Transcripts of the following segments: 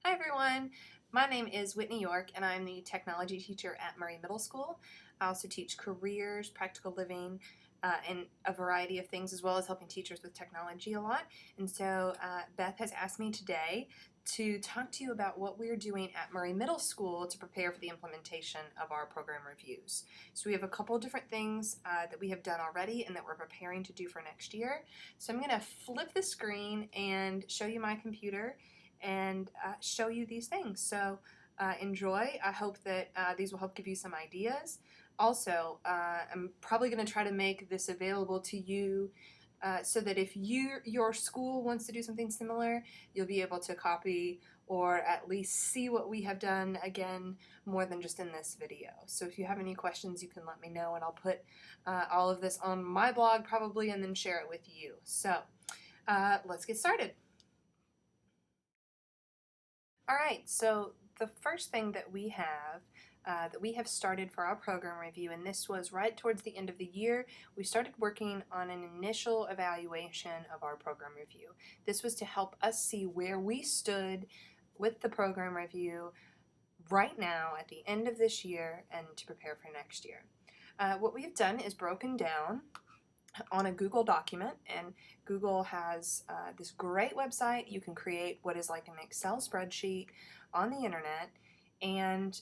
Hi everyone, my name is Whitney York and I'm the technology teacher at Murray Middle School. I also teach careers, practical living, and a variety of things, as well as helping teachers with technology a lot. And so Beth has asked me today to talk to you about what we're doing at Murray Middle School to prepare for the implementation of our program reviews. So we have a couple of different things that we have done already and that we're preparing to do for next year. So I'm going to flip the screen and show you my computer and show you these things. So enjoy. I hope that these will help give you some ideas. Also, I'm probably going to try to make this available to you so that if your school wants to do something similar, you'll be able to copy or at least see what we have done again more than just in this video. So if you have any questions, you can let me know and I'll put all of this on my blog probably and then share it with you. So let's get started. All right, so the first thing that we have started for our program review, and this was right towards the end of the year, we started working on an initial evaluation of our program review. This was to help us see where we stood with the program review right now at the end of this year and to prepare for next year. What we've done is broken down on a Google document, and Google has this great website. You can create what is like an Excel spreadsheet on the internet, and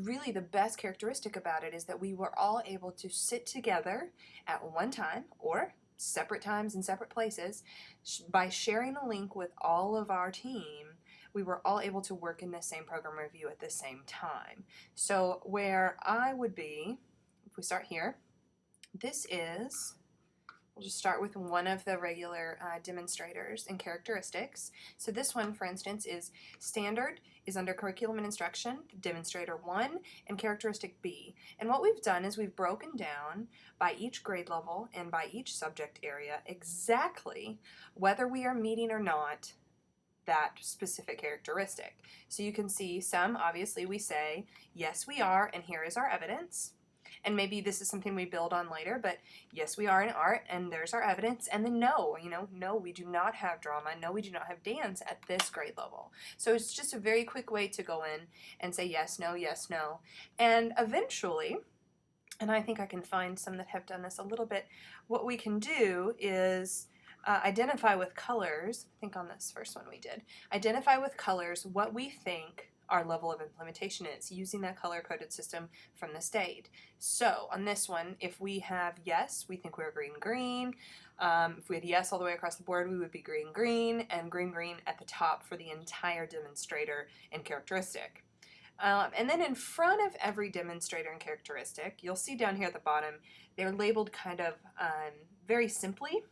really the best characteristic about it is that we were all able to sit together at one time or separate times in separate places. By sharing a link with all of our team, we were all able to work in the same program review at the same time. So where I would be, if we start here, we'll just start with one of the regular demonstrators and characteristics. So this one, for instance, is standard, is under curriculum and instruction, demonstrator 1, and characteristic B. And what we've done is we've broken down by each grade level and by each subject area exactly whether we are meeting or not that specific characteristic. So you can see some, obviously, we say, yes, we are, and here is our evidence. And maybe this is something we build on later, but yes, we are in art, and there's our evidence. And then no, no, we do not have drama. No, we do not have dance at this grade level. So it's just a very quick way to go in and say yes, no, yes, no. And eventually, and I think I can find some that have done this a little bit, what we can do is identify with colors. I think on this first one we did. Identify with colors what we think our level of implementation is using that color-coded system from the state. So on this one, if we have yes, we think we're green, green. If we had yes all the way across the board, we would be green, green, and green, green at the top for the entire demonstrator and characteristic. And then in front of every demonstrator and characteristic, you'll see down here at the bottom, they're labeled kind of very simply,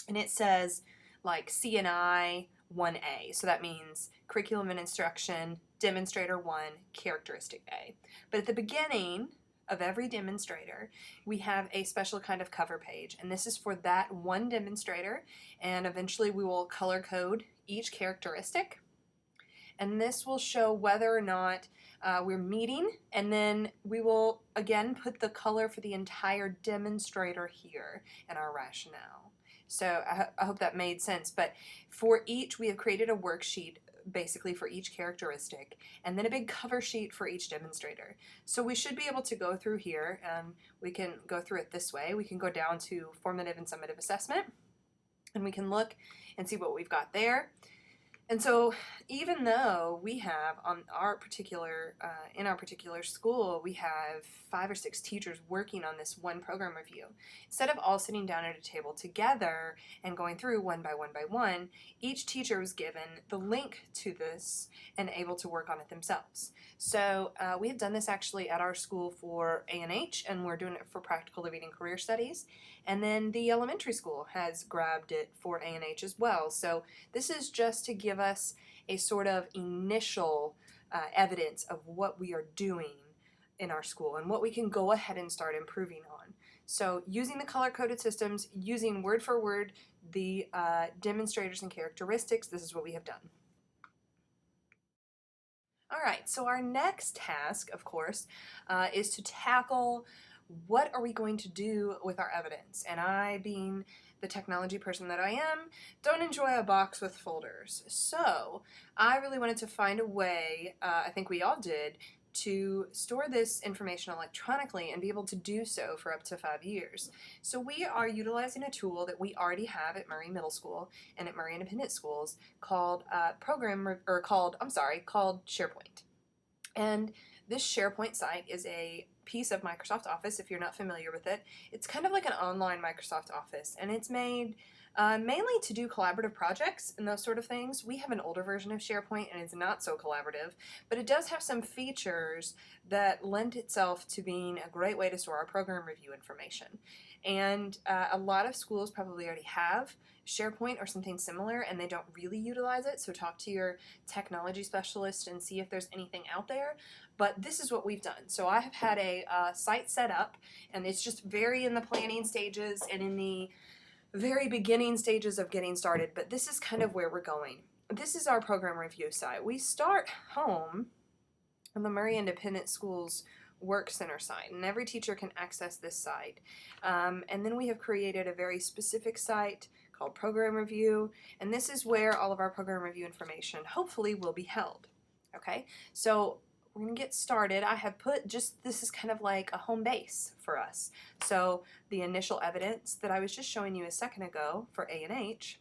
and it says like CNI 1A. So that means curriculum and instruction, demonstrator 1, characteristic A. But at the beginning of every demonstrator, we have a special kind of cover page, and this is for that one demonstrator, and eventually we will color code each characteristic. And this will show whether or not we're meeting, and then we will again put the color for the entire demonstrator here in our rationale. So I hope that made sense, but for each we have created a worksheet basically for each characteristic, and then a big cover sheet for each demonstrator. So we should be able to go through here, and we can go through it this way. We can go down to formative and summative assessment, and we can look and see what we've got there. And so even though we have on our particular, in our particular school, we have 5 or 6 teachers working on this one program review, instead of all sitting down at a table together and going through one by one, each teacher was given the link to this and able to work on it themselves. So we have done this actually at our school for A&H, and we're doing it for practical living and career studies. And then the elementary school has grabbed it for A&H as well. So this is just to give us a sort of initial evidence of what we are doing in our school and what we can go ahead and start improving on. So using the color-coded systems, using word for word the demonstrators and characteristics, this is what we have done. All right, so our next task, of course, is to tackle what are we going to do with our evidence. And I, being the technology person that I am, don't enjoy a box with folders. So I really wanted to find a way, I think we all did, to store this information electronically and be able to do so for up to 5 years. So we are utilizing a tool that we already have at Murray Middle School and at Murray Independent Schools called called SharePoint. And this SharePoint site is a piece of Microsoft Office, if you're not familiar with it. It's kind of like an online Microsoft Office, and it's made mainly to do collaborative projects and those sort of things. We have an older version of SharePoint, and it's not so collaborative, but it does have some features that lend itself to being a great way to store our program review information. And a lot of schools probably already have SharePoint or something similar, and they don't really utilize it, so talk to your technology specialist and see if there's anything out there. But this is what we've done. So I have had a site set up, and it's just very in the planning stages and in the very beginning stages of getting started, but this is kind of where we're going. This is our program review site. We start home on the Murray Independent Schools Work Center site, and every teacher can access this site. And then we have created a very specific site called Program Review, and this is where all of our program review information hopefully will be held. Okay, so we're going to get started. I have put this is kind of like a home base for us. So the initial evidence that I was just showing you a second ago for A&H,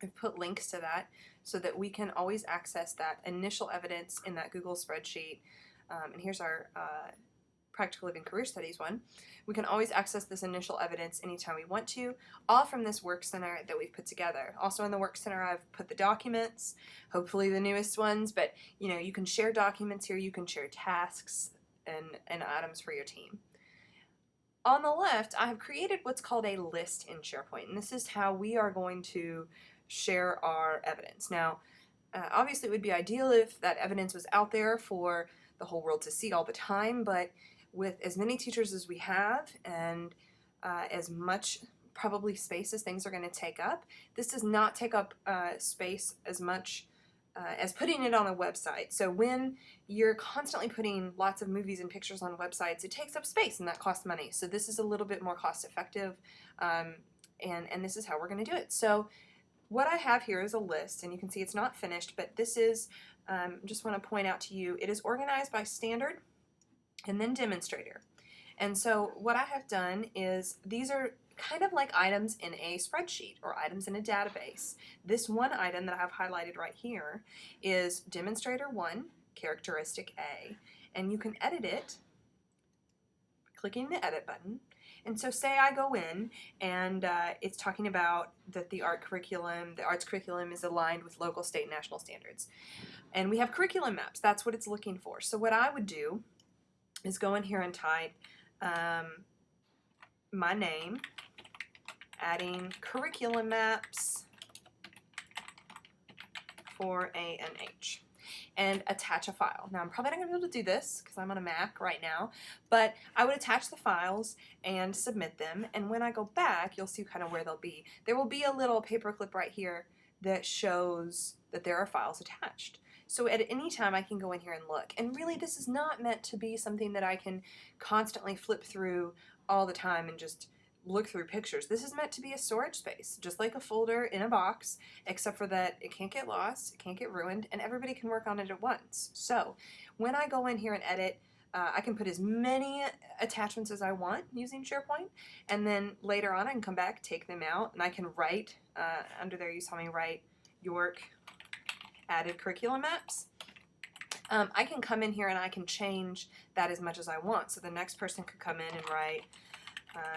I've put links to that so that we can always access that initial evidence in that Google spreadsheet. And here's our Practical Living Career Studies one. We can always access this initial evidence anytime we want to, all from this Work Center that we've put together. Also in the Work Center, I've put the documents, hopefully the newest ones, but you know, you can share documents here, you can share tasks and items for your team. On the left, I have created what's called a list in SharePoint, and this is how we are going to share our evidence. Now, obviously it would be ideal if that evidence was out there for the whole world to see all the time, but with as many teachers as we have and as much probably space as things are going to take up, this does not take up space as much as putting it on a website. So when you're constantly putting lots of movies and pictures on websites, it takes up space and that costs money. So this is a little bit more cost effective, and this is how we're going to do it. So what I have here is a list, and you can see it's not finished, but this is, just want to point out to you, it is organized by standard and then demonstrator. And so what I have done is these are kind of like items in a spreadsheet or items in a database. This one item that I have highlighted right here is demonstrator 1, characteristic A, and you can edit it clicking the edit button. And so say I go in and it's talking about that the arts curriculum is aligned with local, state, and national standards. And we have curriculum maps. That's what it's looking for. So what I would do is go in here and type my name, adding curriculum maps for A&H, and attach a file. Now I'm probably not going to be able to do this because I'm on a Mac right now, but I would attach the files and submit them, and when I go back you'll see kind of where they'll be. There will be a little paperclip right here that shows that there are files attached. So at any time I can go in here and look, and really this is not meant to be something that I can constantly flip through all the time and just look through pictures. This is meant to be a storage space, just like a folder in a box, except for that it can't get lost, it can't get ruined, and everybody can work on it at once. So when I go in here and edit, I can put as many attachments as I want using SharePoint, and then later on I can come back, take them out, and I can write, under there you saw me write York added curriculum maps. I can come in here and I can change that as much as I want. So the next person could come in and write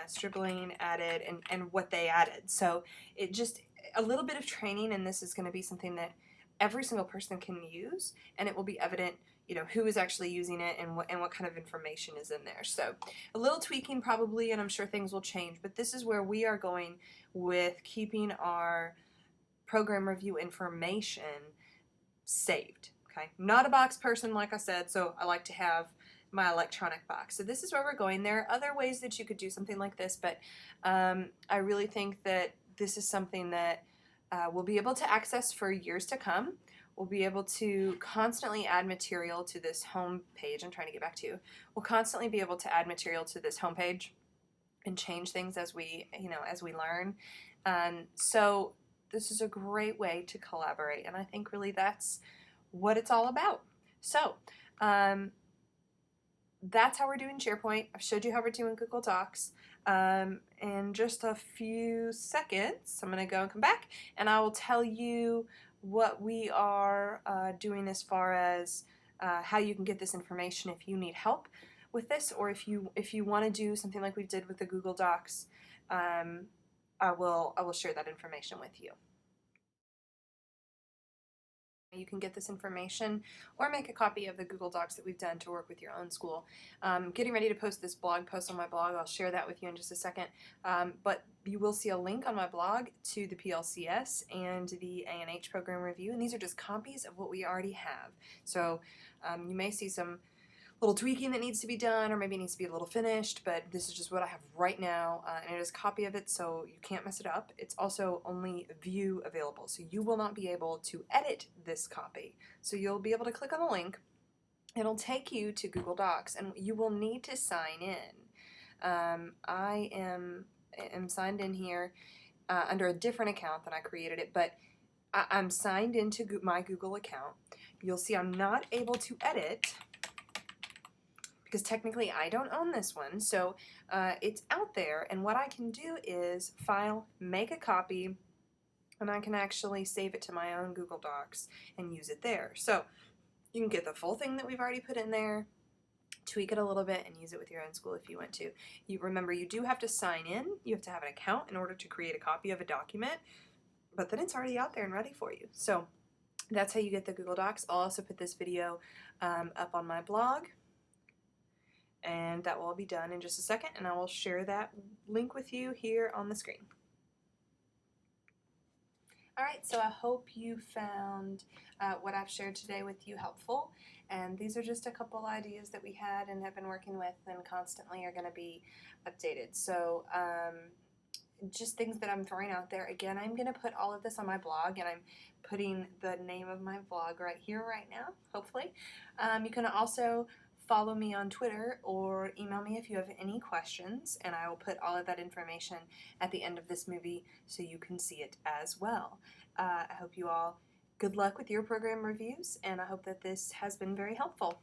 Stribling added and what they added. So it just, a little bit of training, and this is going to be something that every single person can use, and it will be evident, you know, who is actually using it and what kind of information is in there. So a little tweaking probably, and I'm sure things will change, but this is where we are going with keeping our program review information saved. Okay, not a box person, like I said, so I like to have my electronic box. So this is where we're going. There are other ways that you could do something like this, but I really think that this is something that we'll be able to access for years to come. We'll be able to constantly add material to this home page. I'm trying to get back to you. We'll constantly be able to add material to this home page and change things as we, as we learn. So this is a great way to collaborate, and I think really that's what it's all about. So that's how we're doing SharePoint. I've showed you how we're doing Google Docs. In just a few seconds, I'm going to go and come back, and I will tell you what we are doing as far as how you can get this information if you need help with this, or if you want to do something like we did with the Google Docs. I will share that information with you. You can get this information or make a copy of the Google Docs that we've done to work with your own school. Getting ready to post this blog post on my blog. I'll share that with you in just a second. But you will see a link on my blog to the PLCS and the ANH program review, and these are just copies of what we already have. So you may see some little tweaking that needs to be done, or maybe it needs to be a little finished, but this is just what I have right now, and it is a copy of it, so you can't mess it up. It's also only view available, so you will not be able to edit this copy. So you'll be able to click on the link, it'll take you to Google Docs, and you will need to sign in. I am signed in here under a different account than I created it, but I'm signed into my Google account. You'll see I'm not able to edit, because technically I don't own this one, so it's out there, and what I can do is file, make a copy, and I can actually save it to my own Google Docs and use it there. So you can get the full thing that we've already put in there, tweak it a little bit, and use it with your own school if you want to. Remember, you do have to sign in, you have to have an account in order to create a copy of a document, but then it's already out there and ready for you. So that's how you get the Google Docs. I'll also put this video up on my blog, and that will all be done in just a second, and I will share that link with you here on the screen. Alright, so I hope you found what I've shared today with you helpful, and these are just a couple ideas that we had and have been working with and constantly are going to be updated. So just things that I'm throwing out there. Again, I'm going to put all of this on my blog, and I'm putting the name of my blog right here, right now, hopefully. You can also follow me on Twitter or email me if you have any questions, and I will put all of that information at the end of this movie so you can see it as well. I hope you all good luck with your program reviews, and I hope that this has been very helpful.